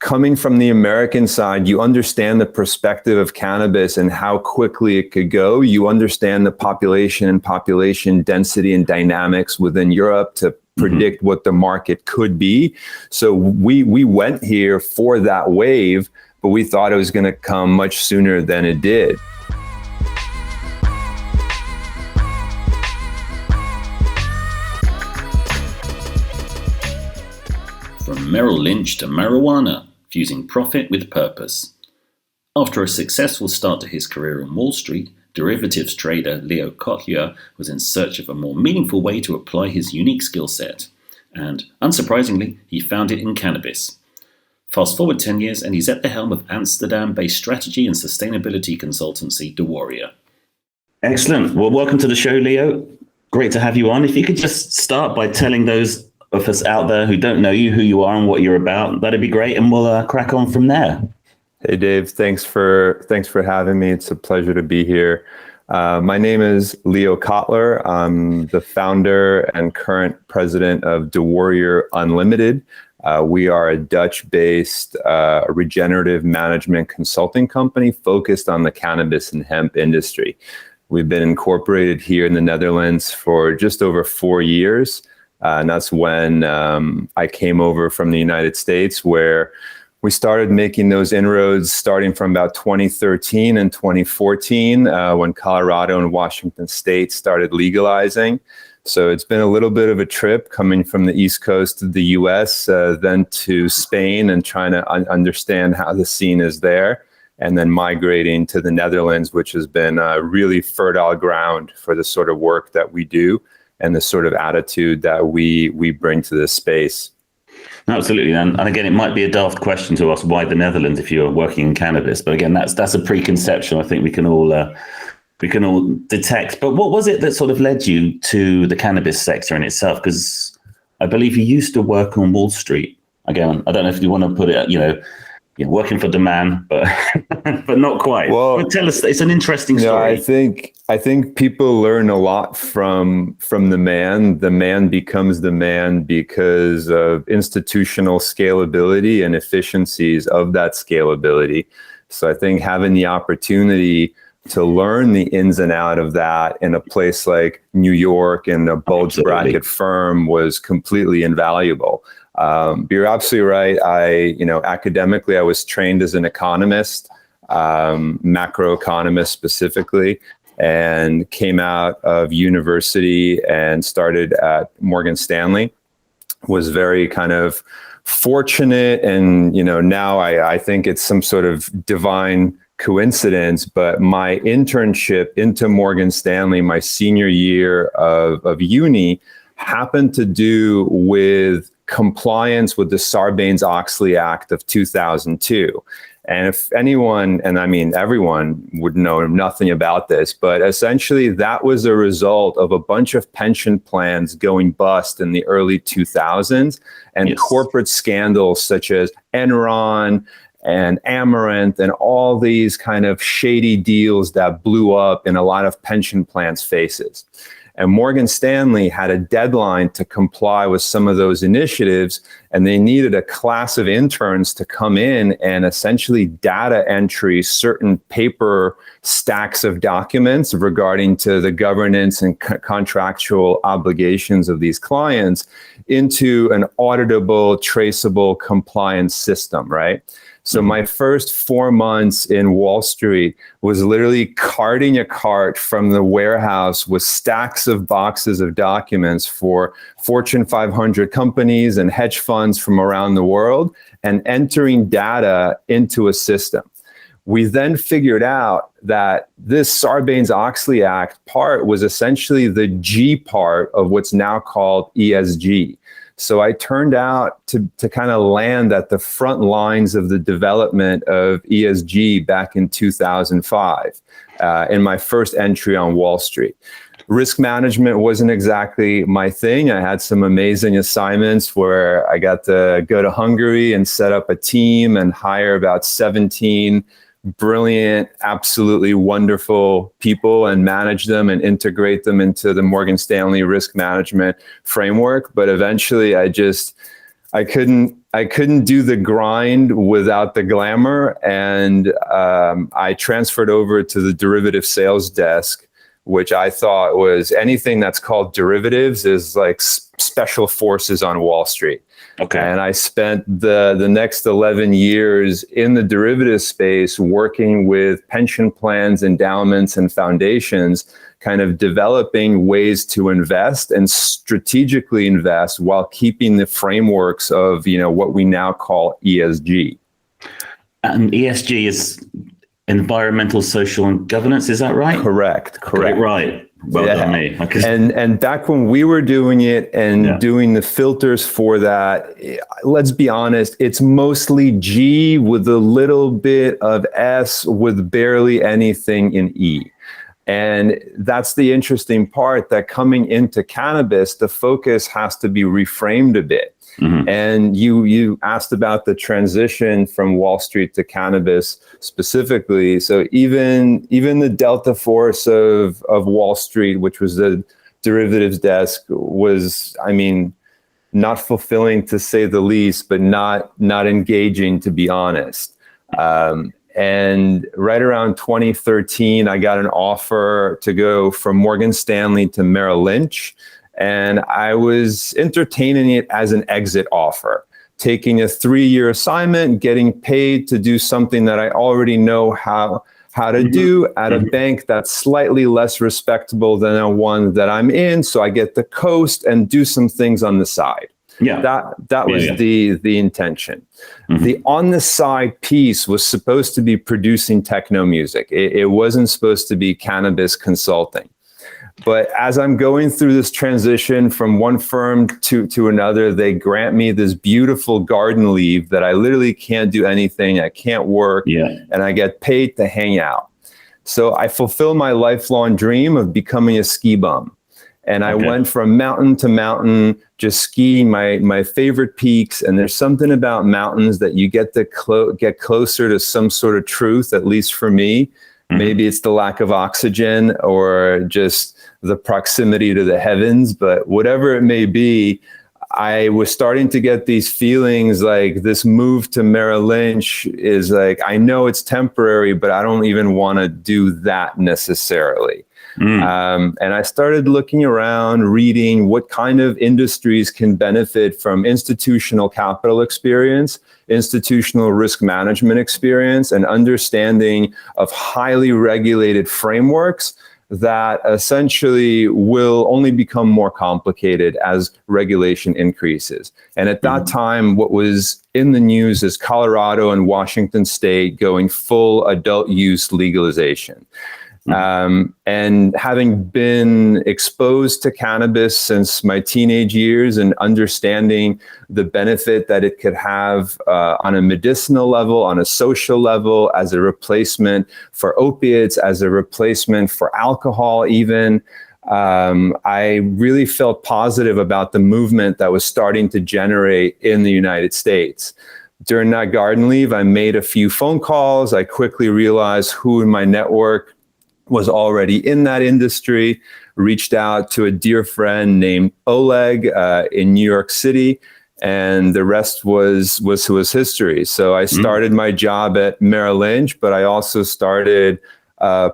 coming from the American side, you understand the perspective of cannabis and how quickly it could go. You understand the population and population density and dynamics within Europe to predict what the market could be. So we went here for that wave, but we thought it was going to come much sooner than it did. From Merrill Lynch to marijuana, fusing profit with purpose. After a successful start to his career on Wall Street, derivatives trader Leo Kotlyar was in search of a more meaningful way to apply his unique skill set. And, unsurprisingly, he found it in cannabis. Fast forward 10 years and he's at the helm of Amsterdam-based strategy and sustainability consultancy DeWarrior. Excellent. Well, welcome to the show, Leo. Great to have you on. If you could just start by telling those of us out there who don't know you, who you are and what you're about, that'd be great, and we'll crack on from there. Hey, Dave. Thanks for having me. It's a pleasure to be here. My name is Leo Kotlyar. I'm the founder and current president of DeWarrior Unlimited. We are a Dutch-based regenerative management consulting company focused on the cannabis and hemp industry. We've been incorporated here in the Netherlands for just over 4 years. And that's when I came over from the United States, where we started making those inroads starting from about 2013 and 2014, when Colorado and Washington State started legalizing. So it's been a little bit of a trip coming from the East Coast of the US, then to Spain and trying to understand how the scene is there, and then migrating to the Netherlands, which has been really fertile ground for the sort of work that we do and the sort of attitude that we bring to this space. Absolutely. And again, it might be a daft question to ask why the Netherlands if you're working in cannabis. But again, that's a preconception I think we can all detect. But what was it that sort of led you to the cannabis sector in itself? Because I believe you used to work on Wall Street. Again, I don't know if you want to put it, working for the man, but but not quite. Well, but tell us, it's an interesting story. I think people learn a lot from the man. The man becomes the man because of institutional scalability and efficiencies of that scalability. So I think having the opportunity to learn the ins and out of that in a place like New York and a bulge bracket firm was completely invaluable. You're absolutely right. Academically, I was trained as an economist, macroeconomist specifically, and came out of university and started at Morgan Stanley. Was very kind of fortunate, and now I think it's some sort of divine coincidence, but my internship into Morgan Stanley, my senior year of uni, happened to do with compliance with the Sarbanes-Oxley Act of 2002. And if anyone, and I mean everyone, would know nothing about this, but essentially that was a result of a bunch of pension plans going bust in the early 2000s, and corporate scandals such as Enron and Amaranth and all these kind of shady deals that blew up in a lot of pension plans' faces. And Morgan Stanley had a deadline to comply with some of those initiatives, and they needed a class of interns to come in and essentially data entry certain paper stacks of documents regarding to the governance and contractual obligations of these clients into an auditable, traceable compliance system, right? So my first 4 months in Wall Street was literally carting a cart from the warehouse with stacks of boxes of documents for Fortune 500 companies and hedge funds from around the world and entering data into a system. We then figured out that this Sarbanes-Oxley Act part was essentially the G part of what's now called ESG. So I turned out to kind of land at the front lines of the development of ESG back in 2005 in my first entry on Wall Street. Risk management wasn't exactly my thing. I had some amazing assignments where I got to go to Hungary and set up a team and hire about 17 brilliant, absolutely wonderful people and manage them and integrate them into the Morgan Stanley risk management framework. But eventually I couldn't I couldn't do the grind without the glamour, and I transferred over to the derivative sales desk, which I thought was anything that's called derivatives is like special forces on Wall Street. Okay. And I spent the next 11 years in the derivative space working with pension plans, endowments, and foundations, kind of developing ways to invest and strategically invest while keeping the frameworks of, what we now call ESG. And ESG is environmental, social, and governance. Is that right? Correct. Right. Well done, me. And back when we were doing it and doing the filters for that, let's be honest, it's mostly G with a little bit of S with barely anything in E. And that's the interesting part, that coming into cannabis, the focus has to be reframed a bit. Mm-hmm. And you asked about the transition from Wall Street to cannabis specifically. So even the Delta Force of Wall Street, which was the derivatives desk, was, not fulfilling to say the least, but not engaging, to be honest. And right around 2013, I got an offer to go from Morgan Stanley to Merrill Lynch. And I was entertaining it as an exit offer, taking a 3-year assignment, getting paid to do something that I already know how to do at a bank that's slightly less respectable than the one that I'm in. So I get to coast and do some things on the side. Yeah, that was the intention. Mm-hmm. The on the side piece was supposed to be producing techno music. It wasn't supposed to be cannabis consulting. But as I'm going through this transition from one firm to another, they grant me this beautiful garden leave that I literally can't do anything. I can't work, and I get paid to hang out. So I fulfill my lifelong dream of becoming a ski bum. And I went from mountain to mountain, just skiing my favorite peaks. And there's something about mountains that you get to get closer to some sort of truth, at least for me. Mm-hmm. Maybe it's the lack of oxygen or just the proximity to the heavens, but whatever it may be, I was starting to get these feelings like this move to Merrill Lynch is like, I know it's temporary, but I don't even want to do that necessarily. And I started looking around, reading what kind of industries can benefit from institutional capital experience, institutional risk management experience, and understanding of highly regulated frameworks that essentially will only become more complicated as regulation increases. And at that time, what was in the news is Colorado and Washington State going full adult use legalization. And having been exposed to cannabis since my teenage years and understanding the benefit that it could have on a medicinal level, on a social level, as a replacement for opiates, as a replacement for alcohol even, I really felt positive about the movement that was starting to generate in the United States. During that garden leave, I made a few phone calls. I quickly realized who in my network was already in that industry, reached out to a dear friend named Oleg in New York City, and the rest was history. So I started my job at Merrill Lynch, but I also started a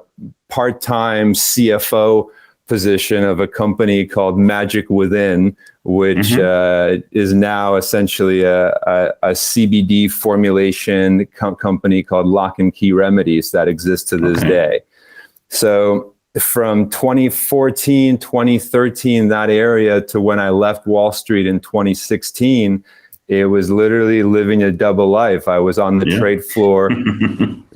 part-time CFO position of a company called Magic Within, which is now essentially a CBD formulation company called Lock and Key Remedies that exists to this day. So from 2014, 2013, that area to when I left Wall Street in 2016, it was literally living a double life. I was on the trade floor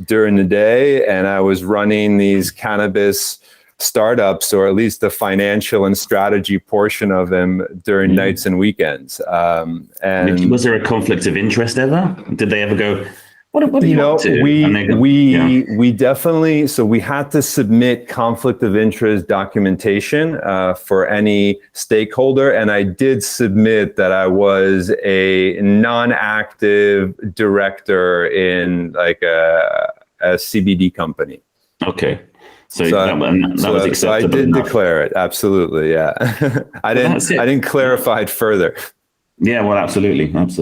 during the day, and I was running these cannabis startups, or at least the financial and strategy portion of them during nights and weekends. And was there a conflict of interest ever? Did they ever go, what are you up to? We definitely, so we had to submit conflict of interest documentation for any stakeholder. And I did submit that I was a non-active director in like a CBD company. Okay. So that was acceptable. So I did declare it. Absolutely. Yeah. I didn't clarify it further. Yeah, well, absolutely. But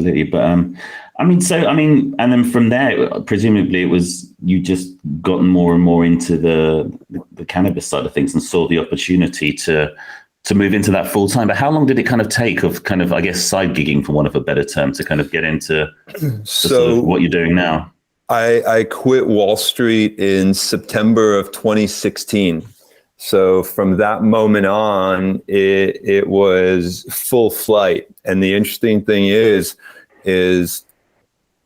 and then from there, presumably it was you just gotten more and more into the cannabis side of things and saw the opportunity to move into that full time. But how long did it kind of take of kind of, I guess, side gigging, for want of a better term, to kind of get into sort of what you're doing now? I quit Wall Street in September of 2016. So from that moment on, it was full flight. And the interesting thing is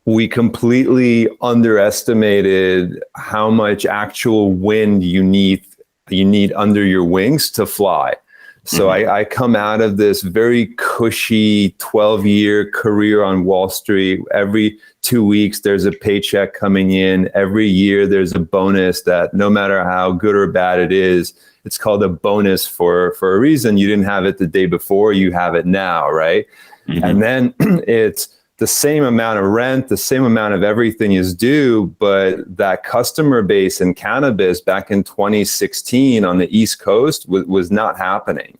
we completely underestimated how much actual wind you need under your wings to fly. So I come out of this very cushy 12-year career on Wall Street. Every 2 weeks, there's a paycheck coming in. Every year, there's a bonus that no matter how good or bad it is, it's called a bonus for a reason. You didn't have it the day before, you have it now, right? And then it's the same amount of rent, the same amount of everything is due, but that customer base in cannabis back in 2016 on the East Coast was not happening.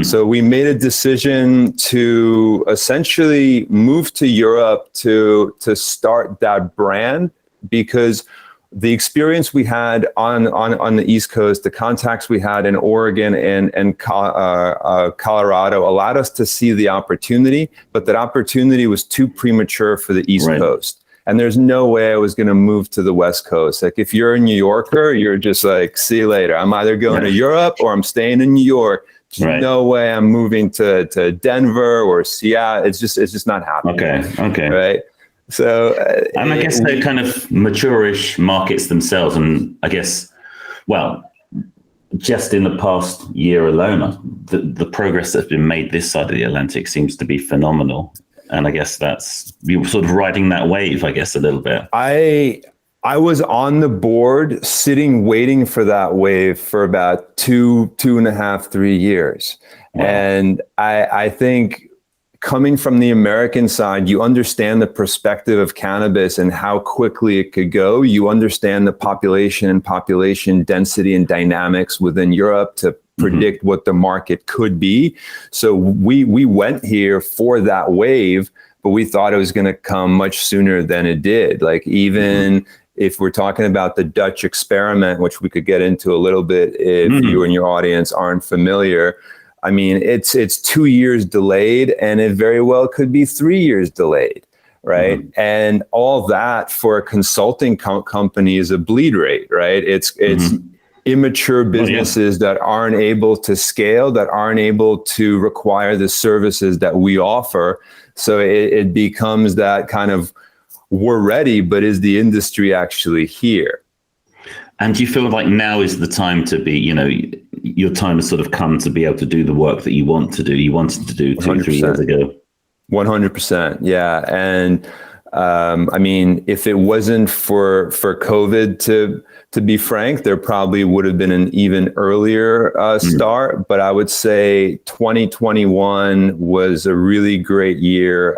So we made a decision to essentially move to Europe to start that brand, because the experience we had on the East Coast, the contacts we had in Oregon and Colorado allowed us to see the opportunity, but that opportunity was too premature for the East Coast. And there's no way I was going to move to the West Coast. Like, if you're a New Yorker, you're just like, see you later. I'm either going to Europe or I'm staying in New York. There's no way I'm moving to Denver or Seattle. It's just not happening. Okay. Right. So, and I guess they're kind of mature-ish markets themselves. And I guess, well, just in the past year alone, the progress that's been made this side of the Atlantic seems to be phenomenal. And I guess you're sort of riding that wave, I guess, a little bit. I was on the board sitting, waiting for that wave for about 2.5, 3 years. Wow. And I think, coming from the American side, you understand the perspective of cannabis and how quickly it could go. You understand the population and population density and dynamics within Europe to predict what the market could be. So we went here for that wave, but we thought it was going to come much sooner than it did. Like, even if we're talking about the Dutch experiment, which we could get into a little bit if you and your audience aren't familiar, I mean, it's 2 years delayed, and it very well could be 3 years delayed, right? And all that for a consulting company is a bleed rate, right? It's immature businesses that aren't able to scale, that aren't able to require the services that we offer. So it becomes that kind of, we're ready, but is the industry actually here? And do you feel like now is the time to be, your time has sort of come to be able to do the work that you want to do, you wanted to do 2-3 years ago? 100%. Yeah. And I mean, if it wasn't for COVID, to be frank, there probably would have been an even earlier start. But I would say 2021 was a really great year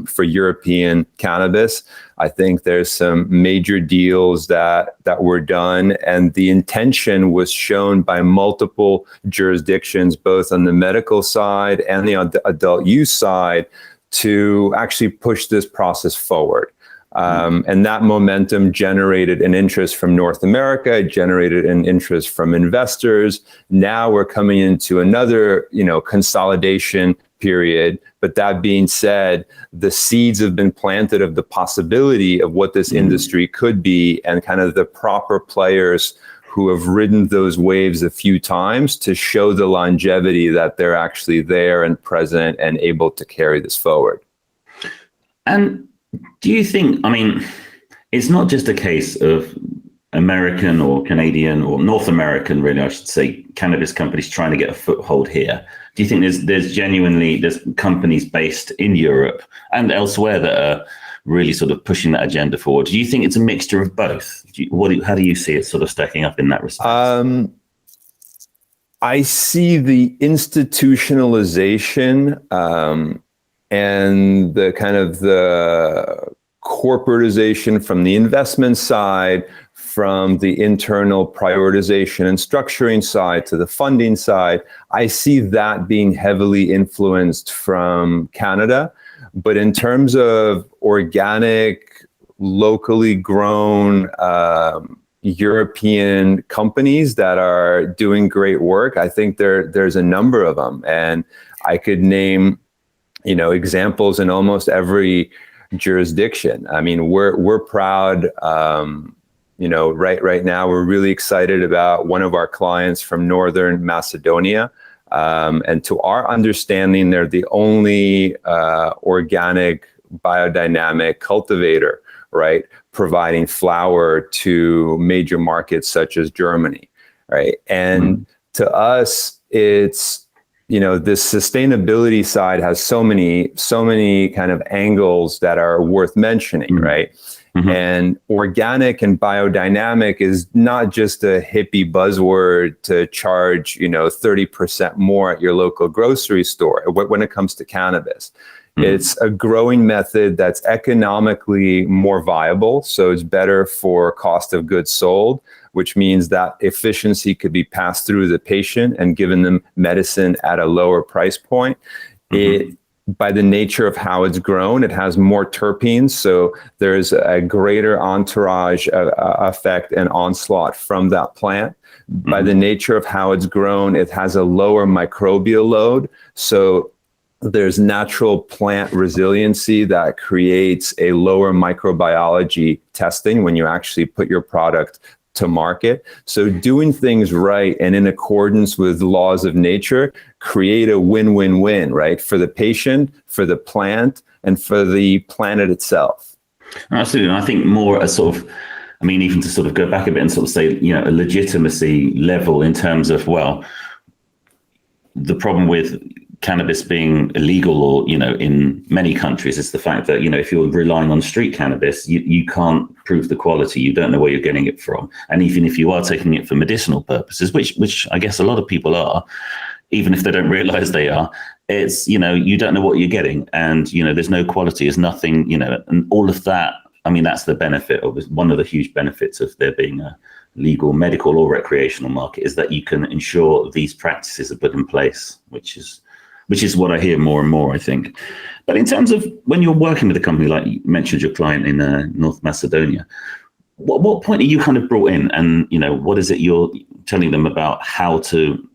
for European cannabis. I think there's some major deals that were done, and the intention was shown by multiple jurisdictions, both on the medical side and the adult use side, to actually push this process forward. And that momentum generated an interest from North America, generated an interest from investors. Now we're coming into another, consolidation period. But that being said, the seeds have been planted of the possibility of what this industry could be, and kind of the proper players who have ridden those waves a few times to show the longevity that they're actually there and present and able to carry this forward. And do you think, I mean, it's not just a case of American or Canadian or North American, really, I should say, cannabis companies trying to get a foothold here. Do you think there's companies based in Europe and elsewhere that are really sort of pushing that agenda forward? Do you think it's a mixture of both? How do you see it sort of stacking up in that respect? I see the institutionalization and the kind of the corporatization from the investment side, from the internal prioritization and structuring side to the funding side. I see that being heavily influenced from Canada. But in terms of organic, locally grown European companies that are doing great work, I think there's a number of them. And I could name, examples in almost every jurisdiction. I mean, we're proud. Right now, we're really excited about one of our clients from Northern Macedonia. And to our understanding, they're the only organic biodynamic cultivator, right, providing flower to major markets such as Germany, right? And to us, it's, this sustainability side has so many kind of angles that are worth mentioning, right? And organic and biodynamic is not just a hippie buzzword to charge, 30% more at your local grocery store when it comes to cannabis. It's a growing method that's economically more viable. So it's better for cost of goods sold, which means that efficiency could be passed through the patient and given them medicine at a lower price point. By the nature of how it's grown, it has more terpenes. So there's a greater entourage effect and onslaught from that plant. By the nature of how it's grown, it has a lower microbial load. So there's natural plant resiliency that creates a lower microbiology testing when you actually put your product to market. So doing things right and in accordance with laws of nature create a win-win-win, right? For the patient, for the plant, and for the planet itself. Absolutely. And I think more a sort of, even to sort of go back a bit and sort of say, a legitimacy level in terms of, the problem with cannabis being illegal or, in many countries is the fact that, if you're relying on street cannabis, you can't prove the quality. You don't know where you're getting it from. And even if you are taking it for medicinal purposes, which I guess a lot of people are, even if they don't realize they are, it's, you don't know what you're getting. And, there's no quality, there's nothing, and all of that. That's the benefit of one of the huge benefits of there being a legal, medical or recreational market is that you can ensure these practices are put in place, which is what I hear more and more, I think. But in terms of when you're working with a company, like you mentioned your client in North Macedonia, what point are you kind of brought in? And, what is it you're telling them about how to,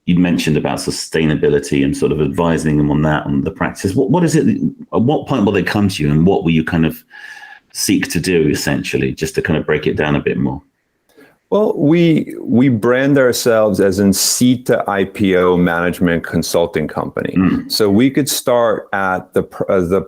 you mentioned about sustainability and sort of advising them on that, on the practice. What is it, at what point will they come to you and what will you kind of seek to do essentially, just to kind of break it down a bit more? Well, we brand ourselves as a seed to IPO management consulting company. So we could start at the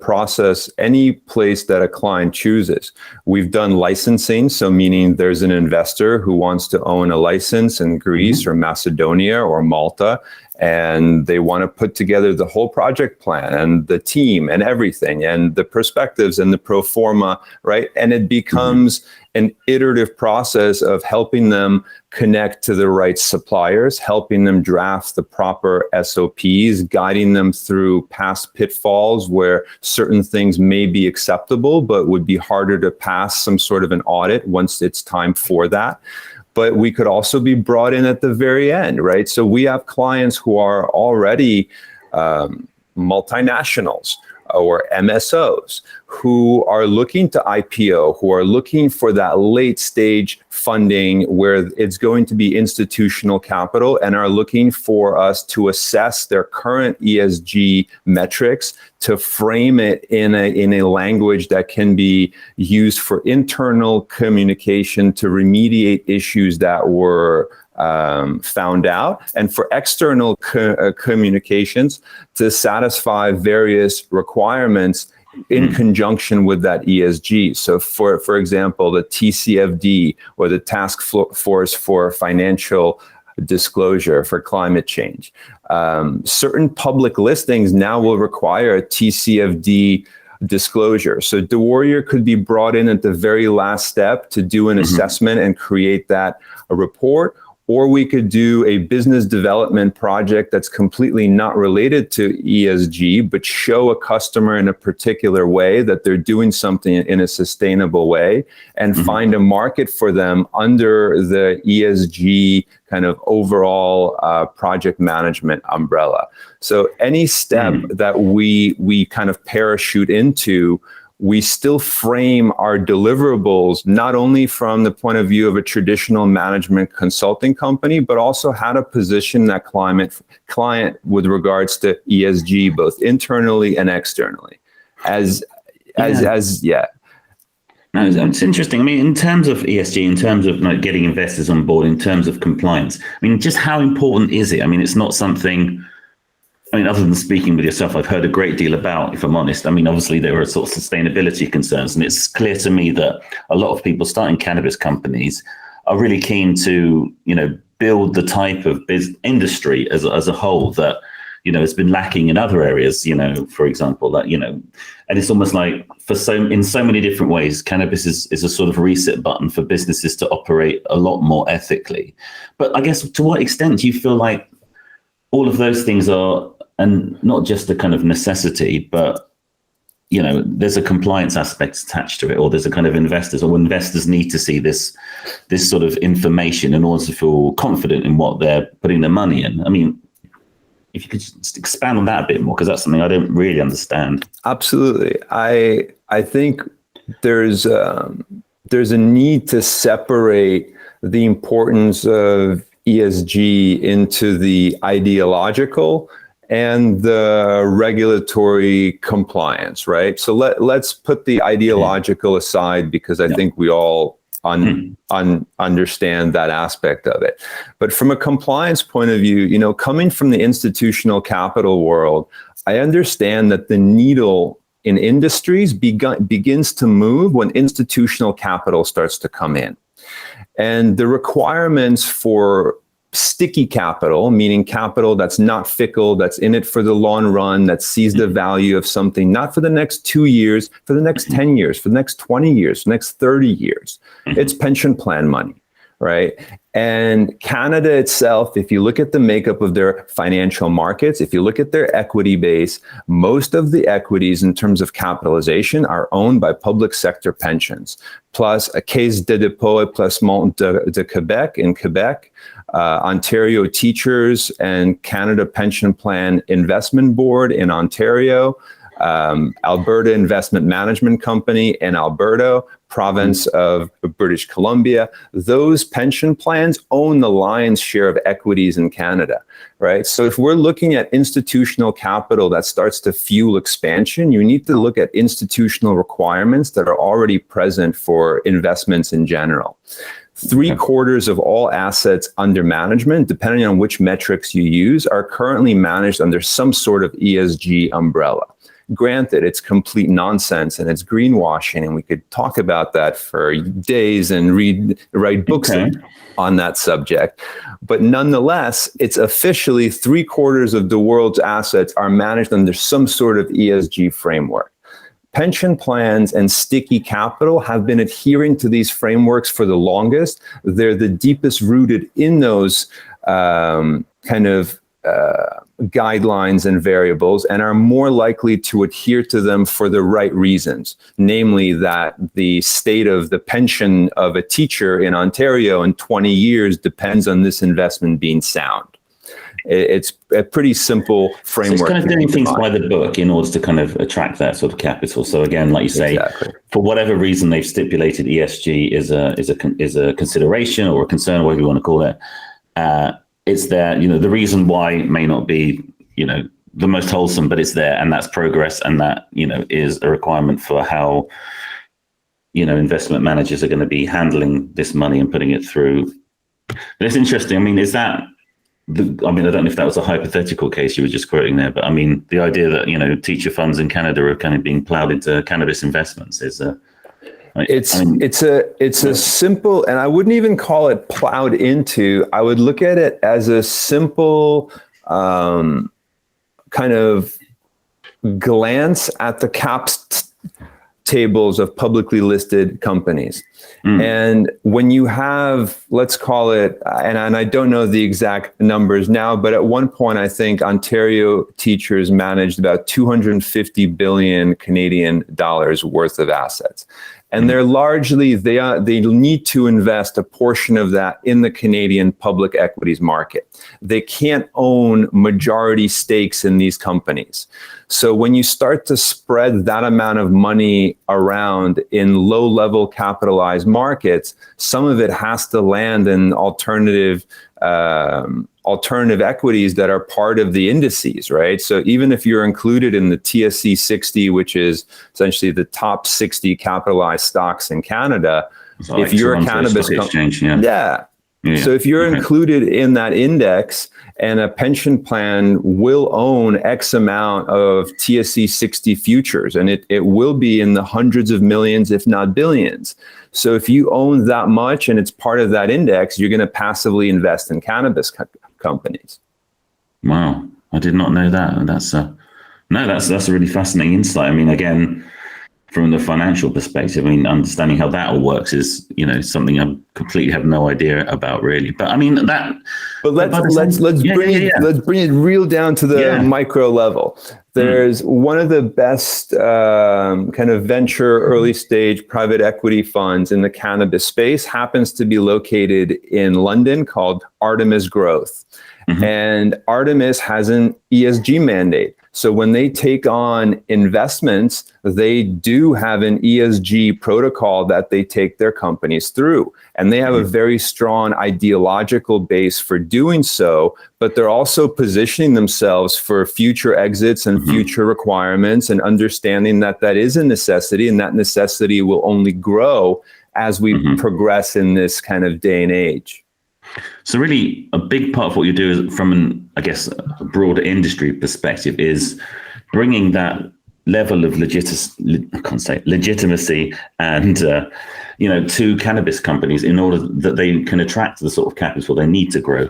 process any place that a client chooses. We've done licensing, so meaning there's an investor who wants to own a license in Greece or Macedonia or Malta, and they want to put together the whole project plan and the team and everything and the perspectives and the pro forma, right? And it becomes an iterative process of helping them connect to the right suppliers, helping them draft the proper SOPs, guiding them through past pitfalls where certain things may be acceptable, but would be harder to pass some sort of an audit once it's time for that. But we could also be brought in at the very end, right? So we have clients who are already multinationals or MSOs who are looking to IPO, who are looking for that late stage funding where it's going to be institutional capital and are looking for us to assess their current ESG metrics, to frame it in a language that can be used for internal communication to remediate issues that were found out, and for external communications to satisfy various requirements in conjunction with that ESG. So for example, the TCFD, or the Task Force for Financial Disclosure for Climate Change. Certain public listings now will require a TCFD disclosure. So DeWarrior could be brought in at the very last step to do an assessment and create that report. or we could do a business development project that's completely not related to ESG, but show a customer in a particular way that they're doing something in a sustainable way, and find a market for them under the ESG kind of overall project management umbrella. So any step that we kind of parachute into, we still frame our deliverables not only from the point of view of a traditional management consulting company, but also how to position that client with regards to ESG, both internally and externally. No, it's interesting. I mean, in terms of ESG, in terms of getting investors on board, in terms of compliance, I mean, just how important is it? I mean, it's not something, I mean, other than speaking with yourself, I've heard a great deal about, if I'm honest. I mean, obviously there are sort of sustainability concerns, and it's clear to me that a lot of people starting cannabis companies are really keen to, build the type of industry as a whole that, has been lacking in other areas, for example, that, and it's almost like in so many different ways, cannabis is a sort of reset button for businesses to operate a lot more ethically. But I guess, to what extent do you feel like all of those things are, and not just a kind of necessity, but, there's a compliance aspect attached to it, or there's a kind of investors need to see this sort of information in order to feel confident in what they're putting their money in? I mean, if you could just expand on that a bit more, because that's something I don't really understand. Absolutely. I think there's a need to separate the importance of ESG into the ideological and the regulatory compliance, right? So let's put the ideological aside, because I think we all understand that aspect of it. But from a compliance point of view, coming from the institutional capital world, I understand that the needle in industries begins to move when institutional capital starts to come in. And the requirements for sticky capital, meaning capital that's not fickle, that's in it for the long run, that sees the value of something, not for the next 2 years, for the next 10 years, for the next 20 years, for the next 30 years. It's pension plan money, right? And Canada itself, if you look at the makeup of their financial markets, if you look at their equity base, most of the equities in terms of capitalization are owned by public sector pensions, plus a Caisse de dépôt et placement de Quebec in Quebec, Ontario Teachers and Canada Pension Plan Investment Board in Ontario, Alberta Investment Management Company in Alberta, province of British Columbia. Those pension plans own the lion's share of equities in Canada, right? So if we're looking at institutional capital that starts to fuel expansion, you need to look at institutional requirements that are already present for investments in general. 3/4 of all assets under management, depending on which metrics you use, are currently managed under some sort of ESG umbrella. Granted, it's complete nonsense and it's greenwashing, and we could talk about that for days and write books on that subject. But nonetheless, it's officially 3/4 of the world's assets are managed under some sort of ESG framework. Pension plans and sticky capital have been adhering to these frameworks for the longest. They're the deepest rooted in those guidelines and variables, and are more likely to adhere to them for the right reasons, namely that the state of the pension of a teacher in Ontario in 20 years depends on this investment being sound. It's a pretty simple framework. So it's kind of doing things by the book in order to kind of attract that sort of capital. So again, like you say, for whatever reason, they've stipulated ESG is a consideration or a concern, whatever you want to call it. It's there. The reason why may not be, the most wholesome, but it's there, and that's progress, and that is a requirement for how investment managers are going to be handling this money and putting it through. But it's interesting. I mean, is that? I don't know if that was a hypothetical case you were just quoting there, but I mean, the idea that teacher funds in Canada are kind of being plowed into cannabis investments is it's a simple, and I wouldn't even call it plowed into. I would look at it as a simple kind of glance at the caps tables of publicly listed companies. And when you have, let's call it, and I don't know the exact numbers now, but at one point, I think Ontario teachers managed about 250 billion Canadian dollars worth of assets. And they're largely, they need to invest a portion of that in the Canadian public equities market. They can't own majority stakes in these companies. So when you start to spread that amount of money around in low-level capitalized markets, some of it has to land in alternative equities that are part of the indices, right? So even if you're included in the TSC 60, which is essentially the top 60 capitalized stocks in Canada, so if you're a cannabis exchange, yeah. So if you're included in that index, and a pension plan will own X amount of TSC 60 futures, and it will be in the hundreds of millions, if not billions. So if you own that much and it's part of that index, you're going to passively invest in cannabis companies. Wow, I did not know that. And that's a really fascinating insight. I mean, again, from the financial perspective, I mean, understanding how that all works is, something I completely have no idea about, really. But I mean that. But let's bring it real down to the micro level. There's one of the best kind of venture early stage private equity funds in the cannabis space happens to be located in London, called Artemis Growth. And Artemis has an ESG mandate. So when they take on investments, they do have an ESG protocol that they take their companies through. And they have a very strong ideological base for doing so, but they're also positioning themselves for future exits and future requirements, and understanding that that is a necessity, and that necessity will only grow as we progress in this kind of day and age. So really, a big part of what you do is, from a broader industry perspective, is bringing that level of legitimacy and to cannabis companies in order that they can attract the sort of capital they need to grow.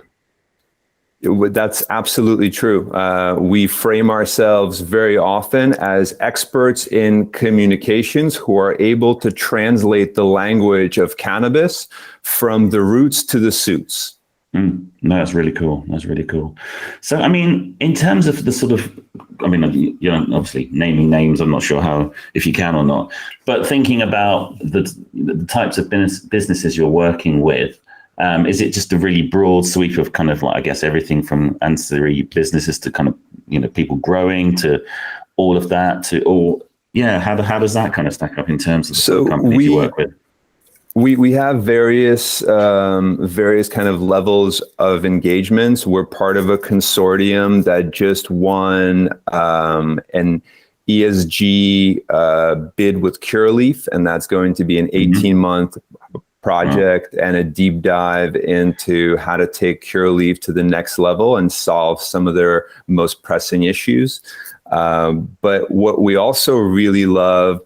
That's absolutely true. We frame ourselves very often as experts in communications who are able to translate the language of cannabis from the roots to the suits. No, that's really cool. That's really cool. So, I mean, in terms of the sort of, obviously naming names, I'm not sure if you can or not, but thinking about the types of businesses you're working with, is it just a really broad sweep of kind of everything from ancillary businesses to kind of, people growing to all of that to all, how does that kind of stack up in terms of the sort of companies you work with? We have various kind of levels of engagements. We're part of a consortium that just won an ESG bid with Curaleaf, and that's going to be an 18-month project and a deep dive into how to take Curaleaf to the next level and solve some of their most pressing issues. But what we also really love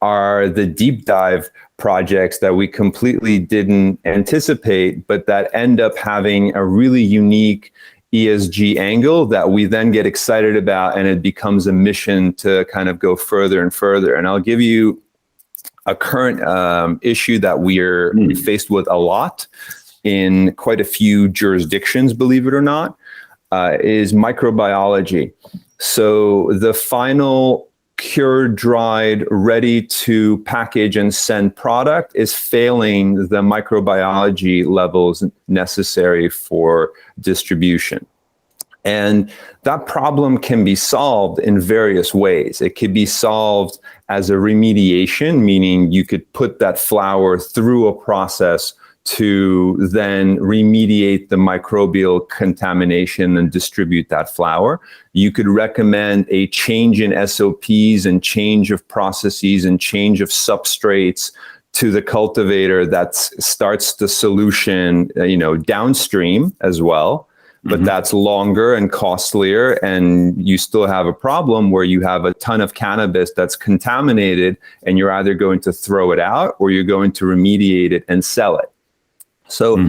are the deep dive projects that we completely didn't anticipate, but that end up having a really unique ESG angle that we then get excited about, and it becomes a mission to kind of go further and further. And I'll give you a current issue that we're faced with a lot in quite a few jurisdictions, believe it or not, is microbiology. So the final cured, dried, ready to package and send product is failing the microbiology levels necessary for distribution. And that problem can be solved in various ways. It could be solved as a remediation, meaning you could put that flour through a process to then remediate the microbial contamination and distribute that flour. You could recommend a change in SOPs and change of processes and change of substrates to the cultivator that starts the solution, downstream as well. But that's longer and costlier, and you still have a problem where you have a ton of cannabis that's contaminated, and you're either going to throw it out or you're going to remediate it and sell it. So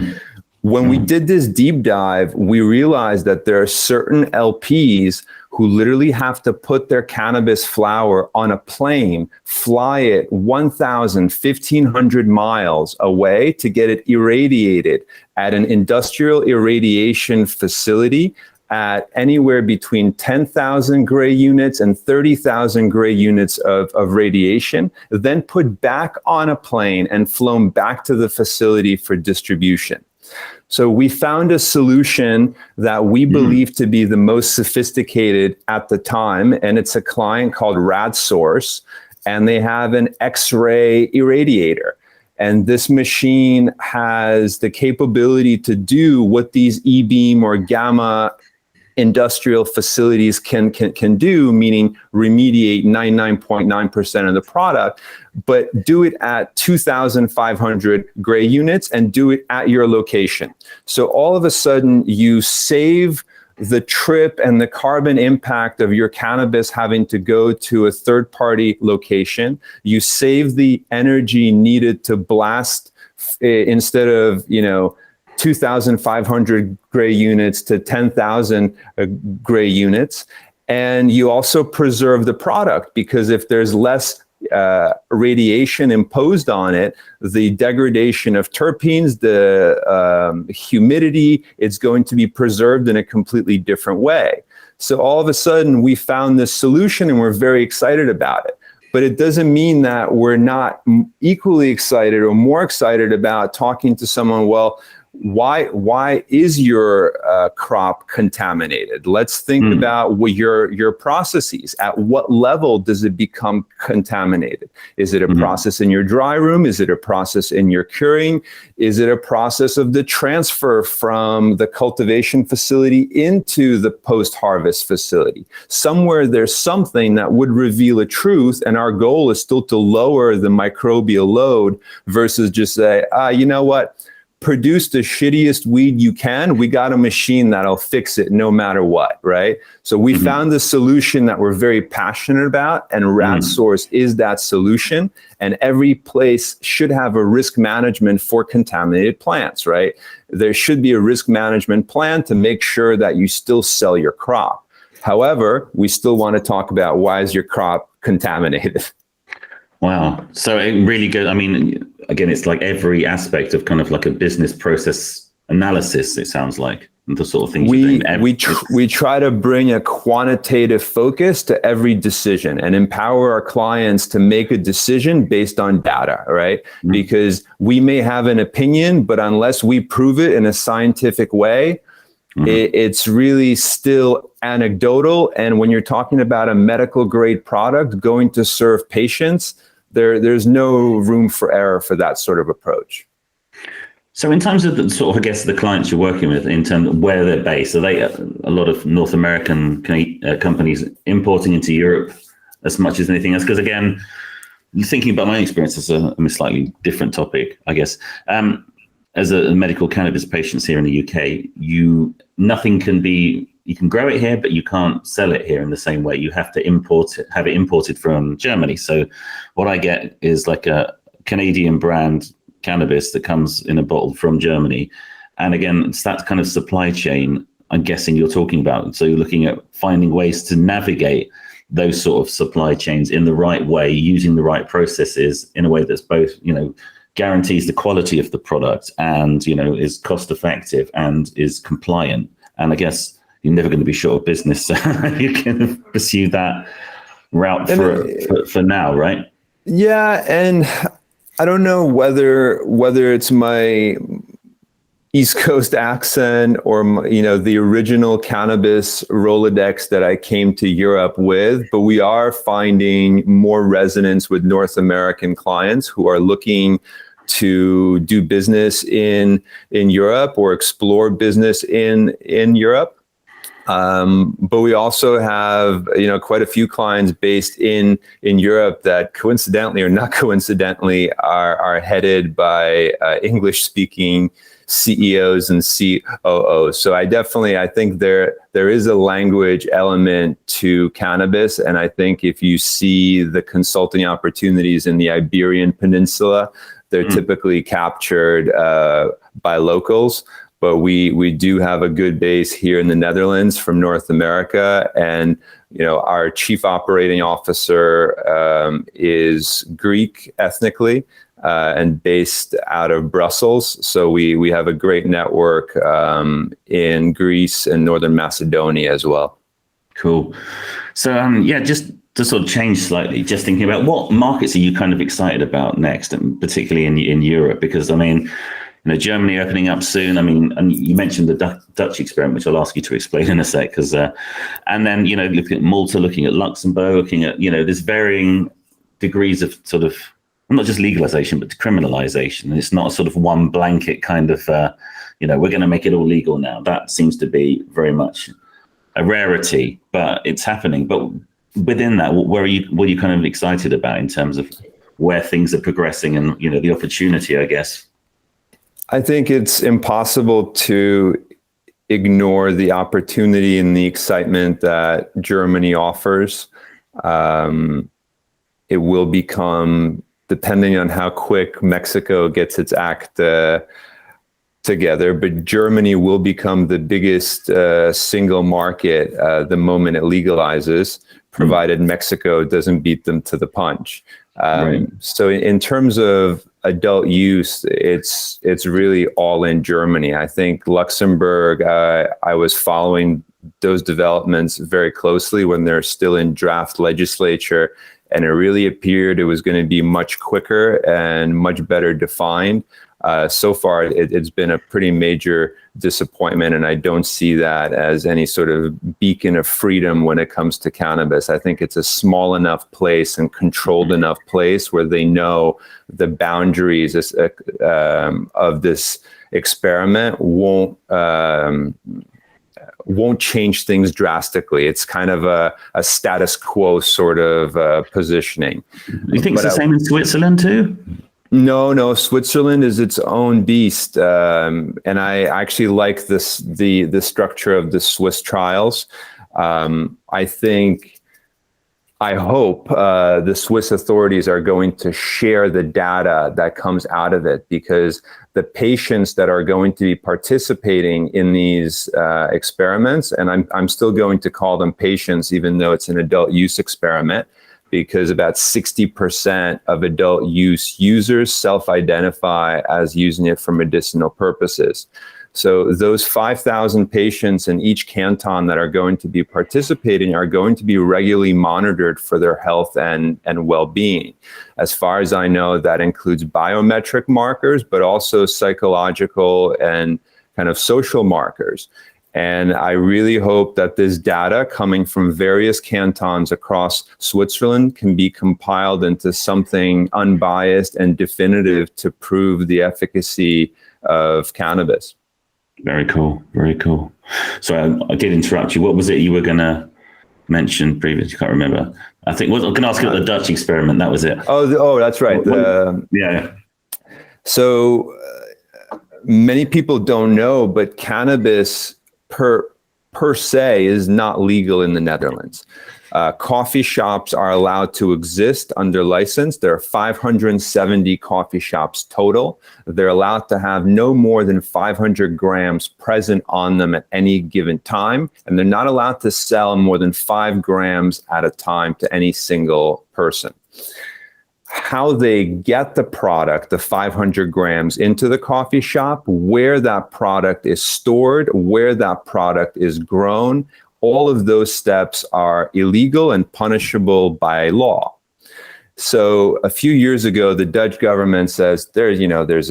When we did this deep dive, we realized that there are certain LPs who literally have to put their cannabis flower on a plane, fly it 1,000, 1,500 miles away to get it irradiated at an industrial irradiation facility at anywhere between 10,000 gray units and 30,000 gray units of radiation, then put back on a plane and flown back to the facility for distribution. So we found a solution that we believe to be the most sophisticated at the time, and it's a client called RadSource, and they have an X-ray irradiator. And this machine has the capability to do what these E-beam or gamma industrial facilities can do, meaning remediate 99.9% of the product, but do it at 2,500 gray units and do it at your location. So all of a sudden you save the trip and the carbon impact of your cannabis having to go to a third-party location. You save the energy needed to blast instead of, 2,500 gray units to 10,000 gray units. And you also preserve the product, because if there's less radiation imposed on it, the degradation of terpenes, the humidity, it's going to be preserved in a completely different way. So all of a sudden we found this solution and we're very excited about it. But it doesn't mean that we're not equally excited or more excited about talking to someone, well, why is your crop contaminated? Let's think about what your processes. At what level does it become contaminated? Is it a process in your dry room? Is it a process in your curing? Is it a process of the transfer from the cultivation facility into the post-harvest facility? Somewhere there's something that would reveal a truth, and our goal is still to lower the microbial load versus just say, you know what? Produce the shittiest weed you can. We got a machine that'll fix it no matter what, right? So we found the solution that we're very passionate about, and RadSource is that solution. And every place should have a risk management for contaminated plants, right? There should be a risk management plan to make sure that you still sell your crop. However, we still want to talk about, why is your crop contaminated? Wow. So it really good. I mean, again, it's like every aspect of kind of like a business process analysis, it sounds like, the sort of things we try to bring a quantitative focus to every decision and empower our clients to make a decision based on data, right? Because we may have an opinion, but unless we prove it in a scientific way, it's really still anecdotal. And when you're talking about a medical grade product going to serve patients, there's no room for error for that sort of approach. So in terms of the sort of, I guess, the clients you're working with, in terms of where they're based, are they a lot of North American companies importing into Europe as much as anything else? Because again, thinking about my experience as a slightly different topic, I guess, as a medical cannabis patient here in the UK, you can grow it here, but you can't sell it here in the same way. You have to have it imported from Germany. So what I get is like a Canadian brand cannabis that comes in a bottle from Germany. And again, it's that kind of supply chain I'm guessing you're talking about. So you're looking at finding ways to navigate those sort of supply chains in the right way, using the right processes in a way that's both, guarantees the quality of the product and, is cost effective and is compliant. And I guess you're never going to be short of business. So you can pursue that route for now, right? Yeah. And I don't know whether it's my East Coast accent or, the original cannabis Rolodex that I came to Europe with, but we are finding more resonance with North American clients who are looking to do business in Europe or explore business in Europe. But we also have, quite a few clients based in Europe that coincidentally or not coincidentally are headed by English-speaking CEOs and COOs. So I think there is a language element to cannabis. And I think if you see the consulting opportunities in the Iberian Peninsula, they're typically captured by locals. but we do have a good base here in the Netherlands from North America. And, our chief operating officer is Greek ethnically and based out of Brussels. So we have a great network in Greece and Northern Macedonia as well. Cool. So, just to sort of change slightly, just thinking about what markets are you kind of excited about next, and particularly in Europe? Because, Germany opening up soon. And you mentioned the Dutch experiment, which I'll ask you to explain in a sec. Because, and then, looking at Malta, looking at Luxembourg, looking at, there's varying degrees of sort of, not just legalization, but criminalization. It's not a sort of one blanket kind of, we're going to make it all legal now. That seems to be very much a rarity, but it's happening. But within that, what are you kind of excited about in terms of where things are progressing and, the opportunity, I guess? I think it's impossible to ignore the opportunity and the excitement that Germany offers. It will become, depending on how quick Mexico gets its act together, but Germany will become the biggest single market the moment it legalizes, provided Mexico doesn't beat them to the punch. Right. So in terms of adult use, it's really all in Germany. I think Luxembourg, I was following those developments very closely when they're still in draft legislature, and it really appeared it was going to be much quicker and much better defined. So far, it's been a pretty major disappointment, and I don't see that as any sort of beacon of freedom when it comes to cannabis. I think it's a small enough place and controlled enough place where they know the boundaries of this experiment won't change things drastically. It's kind of a status quo sort of positioning. You think it's the same in Switzerland too? No, Switzerland is its own beast. And I actually like the structure of the Swiss trials. I hope the Swiss authorities are going to share the data that comes out of it, because the patients that are going to be participating in these experiments, and I'm still going to call them patients, even though it's an adult use experiment, because about 60% of adult use users self-identify as using it for medicinal purposes. So those 5,000 patients in each canton that are going to be participating are going to be regularly monitored for their health and well-being. As far as I know, that includes biometric markers, but also psychological and kind of social markers. And I really hope that this data coming from various cantons across Switzerland can be compiled into something unbiased and definitive to prove the efficacy of cannabis. Very cool. Very cool. So I did interrupt you. What was it you were going to mention previously? I can't remember. I think I was going to ask you about the Dutch experiment. That was it. Oh, that's right. Yeah. So many people don't know, but cannabis per se is not legal in the Netherlands. Coffee shops are allowed to exist under license. There are 570 coffee shops total. They're allowed to have no more than 500 grams present on them at any given time, and they're not allowed to sell more than 5 grams at a time to any single person. How they get the product, the 500 grams, into the coffee shop, where that product is stored, where that product is grown, all of those steps are illegal and punishable by law. So a few years ago, the Dutch government says there's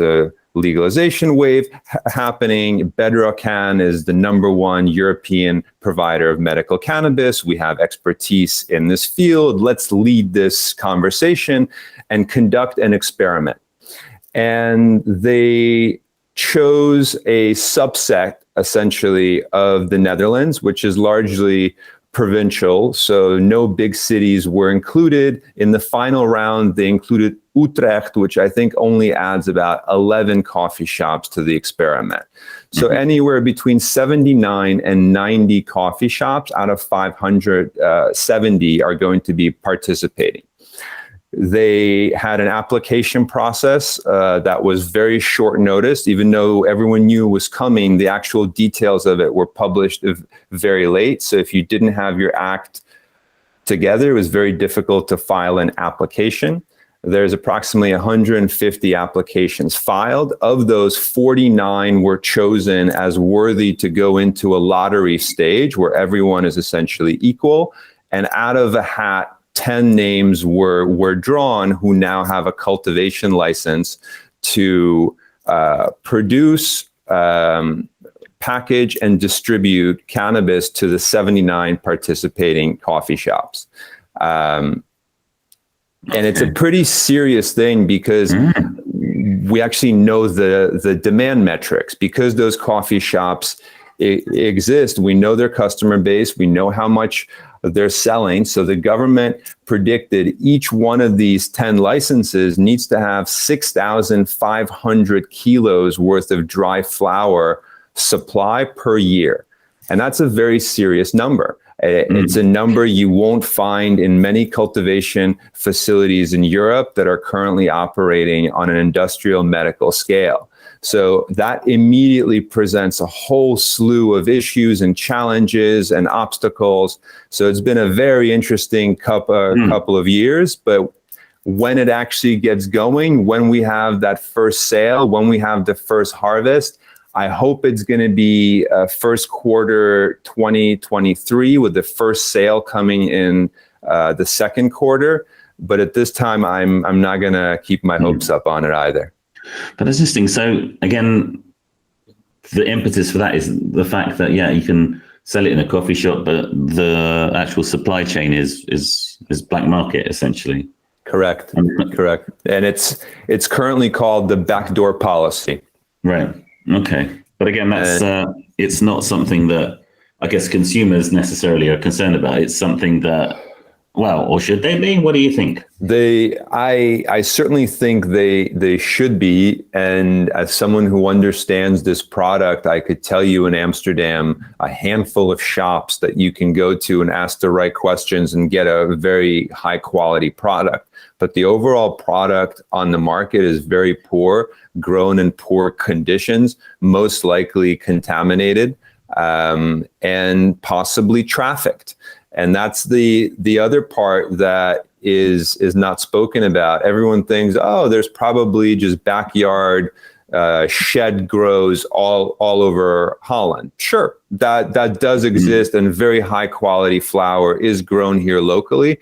a legalization wave happening. Bedrocan is the #1 European provider of medical cannabis. We have expertise in this field. Let's lead this conversation and conduct an experiment. And they chose a subset, essentially, of the Netherlands, which is largely provincial, so no big cities were included. In the final round, they included Utrecht, which I think only adds about 11 coffee shops to the experiment. So anywhere between 79 and 90 coffee shops out of 570 are going to be participating. they had an application process that was very short notice. Even though everyone knew it was coming, the actual details of it were published very late. So if you didn't have your act together, it was very difficult to file an application. There's approximately 150 applications filed. Of those, 49 were chosen as worthy to go into a lottery stage where everyone is essentially equal. And out of a hat, 10 names were drawn who now have a cultivation license to produce, package, and distribute cannabis to the 79 participating coffee shops. And it's a pretty serious thing because we actually know the demand metrics. Because those coffee shops exist, we know their customer base, we know how much they're selling. So the government predicted each one of these 10 licenses needs to have 6,500 kilos worth of dry flower supply per year. And that's a very serious number. It's a number you won't find in many cultivation facilities in Europe that are currently operating on an industrial medical scale. So that immediately presents a whole slew of issues and challenges and obstacles. So it's been a very interesting couple of years, but when it actually gets going, when we have that first sale, when we have the first harvest, I hope it's going to be first quarter 2023 with the first sale coming in the second quarter. But at this time, I'm not going to keep my hopes up on it either. But that's interesting. So again, the impetus for that is the fact that, you can sell it in a coffee shop, but the actual supply chain is black market essentially. Correct. Correct. And it's currently called the backdoor policy. Right. Okay. But again, that's it's not something that I guess consumers necessarily are concerned about. It's something that, or should they be? What do you think? I certainly think they should be. And as someone who understands this product, I could tell you in Amsterdam, a handful of shops that you can go to and ask the right questions and get a very high quality product. But the overall product on the market is very poor, grown in poor conditions, most likely contaminated, and possibly trafficked. And that's the other part that is not spoken about. Everyone thinks, there's probably just backyard shed grows all over Holland. Sure, that does exist, and very high quality flower is grown here locally.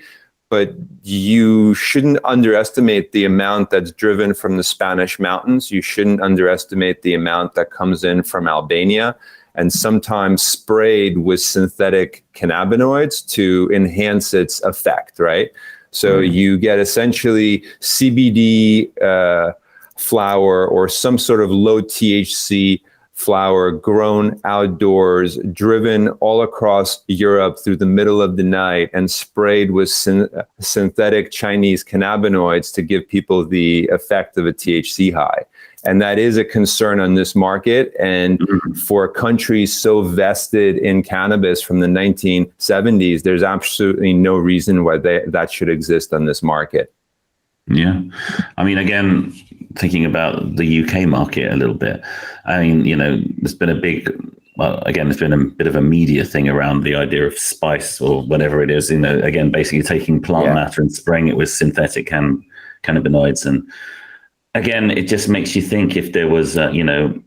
But you shouldn't underestimate the amount that's driven from the Spanish mountains. You shouldn't underestimate the amount that comes in from Albania, and sometimes sprayed with synthetic cannabinoids to enhance its effect, right? So you get essentially CBD flower or some sort of low THC flower grown outdoors, driven all across Europe through the middle of the night and sprayed with synthetic Chinese cannabinoids to give people the effect of a THC high. And that is a concern on this market. And for countries so vested in cannabis from the 1970s, there's absolutely no reason why that should exist on this market. Yeah. I mean, again, thinking about the UK market a little bit, I mean, there's been there's been a bit of a media thing around the idea of spice or whatever it is, again, basically taking plant matter and spraying it with synthetic cannabinoids. And again, it just makes you think if there was, the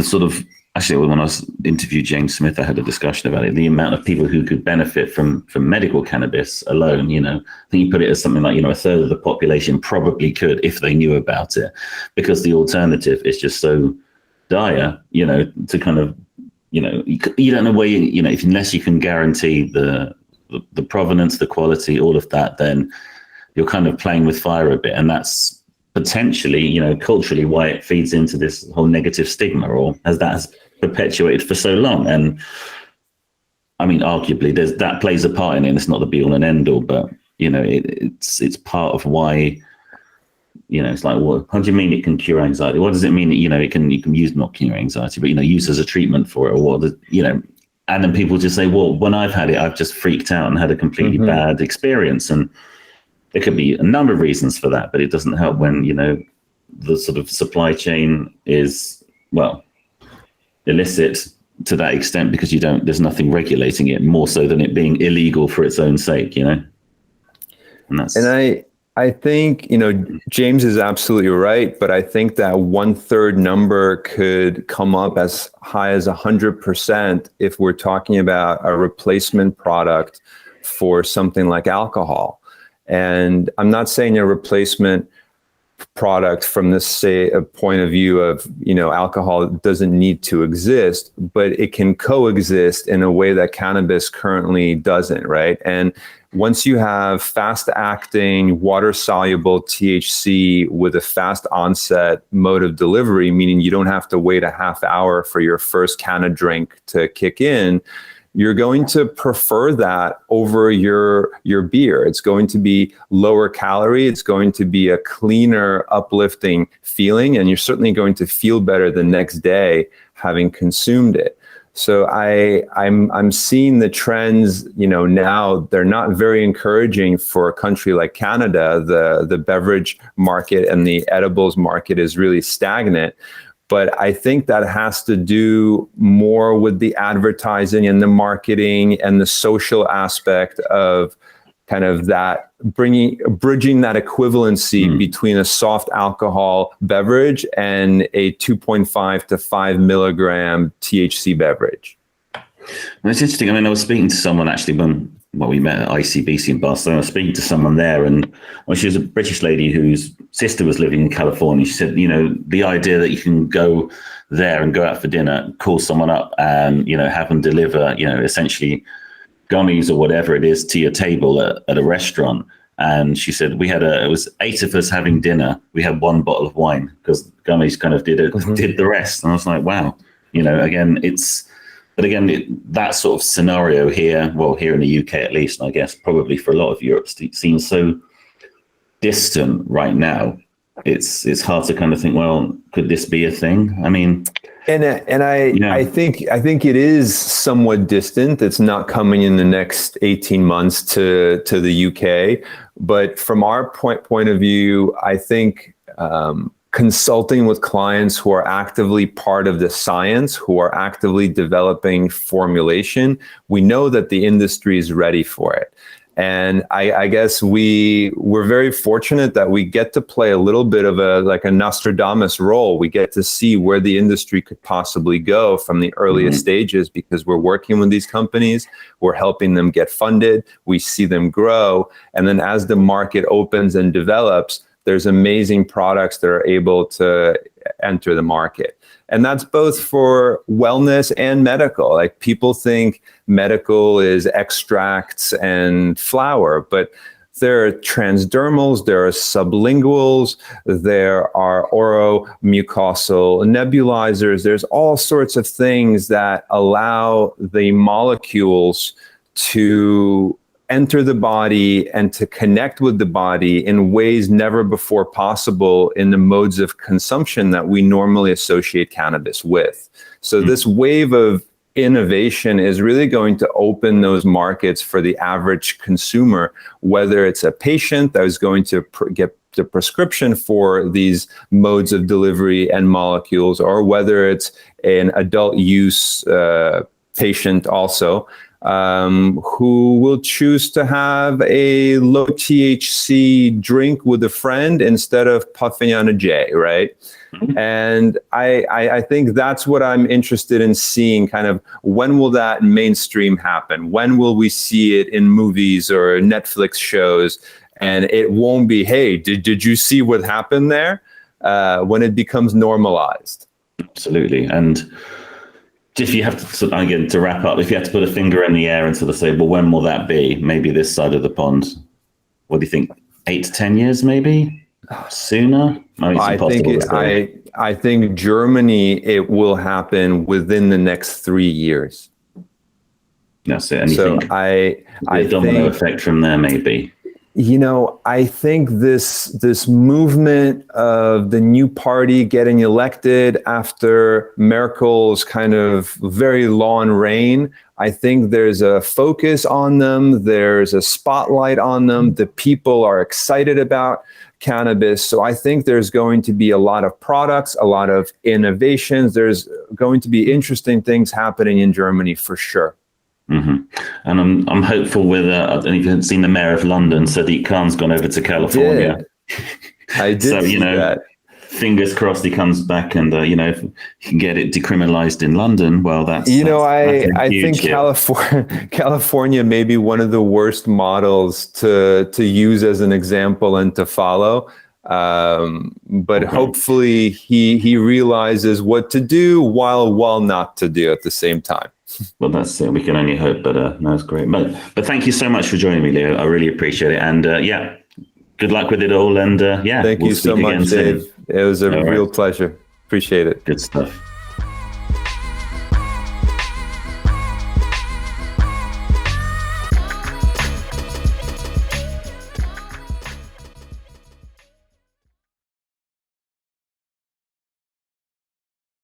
sort of, actually, when I interviewed James Smith, I had a discussion about it, the amount of people who could benefit from medical cannabis alone, I think you put it as something like, a third of the population probably could if they knew about it, because the alternative is just so dire, to kind of, you don't know where, unless you can guarantee the provenance, the quality, all of that, then you're kind of playing with fire a bit. And that's potentially, culturally why it feeds into this whole negative stigma, or as that has perpetuated for so long. And I mean, arguably that plays a part in it, and it's not the be all and end all, but it's part of why, it's like, well, how do you mean it can cure anxiety? What does it mean that, it can use, not cure anxiety, but, use as a treatment for it, or what, and then people just say, well, when I've had it, I've just freaked out and had a completely bad experience. And there could be a number of reasons for that, but it doesn't help when, the sort of supply chain is, well, illicit to that extent because there's nothing regulating it more so than it being illegal for its own sake, And I think, James is absolutely right, but I think that 1/3 number could come up as high as 100% if we're talking about a replacement product for something like alcohol. And I'm not saying a replacement product from this point of view of, alcohol doesn't need to exist, but it can coexist in a way that cannabis currently doesn't, right? And once you have fast acting, water soluble THC with a fast onset mode of delivery, meaning you don't have to wait a half hour for your first can of drink to kick in, you're going to prefer that over your beer. It's going to be lower calorie. It's going to be a cleaner, uplifting feeling, and you're certainly going to feel better the next day having consumed it. So I'm seeing the trends, now they're not very encouraging for a country like Canada. The beverage market and the edibles market is really stagnant. But I think that has to do more with the advertising and the marketing and the social aspect of kind of that bridging that equivalency between a soft alcohol beverage and a 2.5 to 5 milligram THC beverage. And it's interesting. I mean, I was speaking to someone actually when we met at ICBC in Barcelona. I was speaking to someone there, and she was a British lady whose sister was living in California. She said, the idea that you can go there and go out for dinner, call someone up and, have them deliver, essentially gummies or whatever it is to your table at a restaurant. And she said, it was 8 of us having dinner. We had 1 bottle of wine because gummies kind of did the rest. And I was like, wow, but again, that sort of scenario here, well, here in the UK at least, and I guess probably for a lot of Europe, seems so distant right now. It's hard to kind of think, well, could this be a thing? I mean, I think it is somewhat distant. It's not coming in the next 18 months to the UK. But from our point of view, I think consulting with clients who are actively part of the science, who are actively developing formulation, we know that the industry is ready for it. And I guess we're very fortunate that we get to play a little bit of a Nostradamus role. We get to see where the industry could possibly go from the earliest stages because we're working with these companies. We're helping them get funded. We see them grow. And then as the market opens and develops, there's amazing products that are able to enter the market. And that's both for wellness and medical. Like people think medical is extracts and flower, but there are transdermals, there are sublinguals, there are oromucosal nebulizers. There's all sorts of things that allow the molecules to enter the body and to connect with the body in ways never before possible in the modes of consumption that we normally associate cannabis with. So this wave of innovation is really going to open those markets for the average consumer, whether it's a patient that is going to get the prescription for these modes of delivery and molecules, or whether it's an adult use patient also, who will choose to have a low THC drink with a friend instead of puffing on a J, right? And I think that's what I'm interested in seeing, kind of when will that mainstream happen? When will we see it in movies or Netflix shows? And it won't be, hey, did you see what happened there? When it becomes normalized. Absolutely. And if you have to, again, to wrap up, if you had to put a finger in the air and sort of say, well, when will that be? Maybe this side of the pond. What do you think? 8 to 10 years, maybe? Sooner? I think Germany, it will happen within the next 3 years. That's it. And so you think a domino effect from there, maybe? I think this movement of the new party getting elected after Merkel's kind of very long reign, I think there's a focus on them. There's a spotlight on them. The people are excited about cannabis. So I think there's going to be a lot of products, a lot of innovations. There's going to be interesting things happening in Germany for sure. Mm-hmm. And I'm hopeful with, I don't know if you've seen the mayor of London, Sadiq Khan's gone over to California. I did so, see that. Fingers crossed he comes back and, if you can get it decriminalized in London, well, that's I think California may be one of the worst models to use as an example and to follow. But hopefully he realizes what to do while not to do at the same time. Well, that's it. We can only hope, but no, it's great. But thank you so much for joining me, Leo. I really appreciate it. And good luck with it all. And thank you so much, Dave. It was a real pleasure. Appreciate it. Good stuff.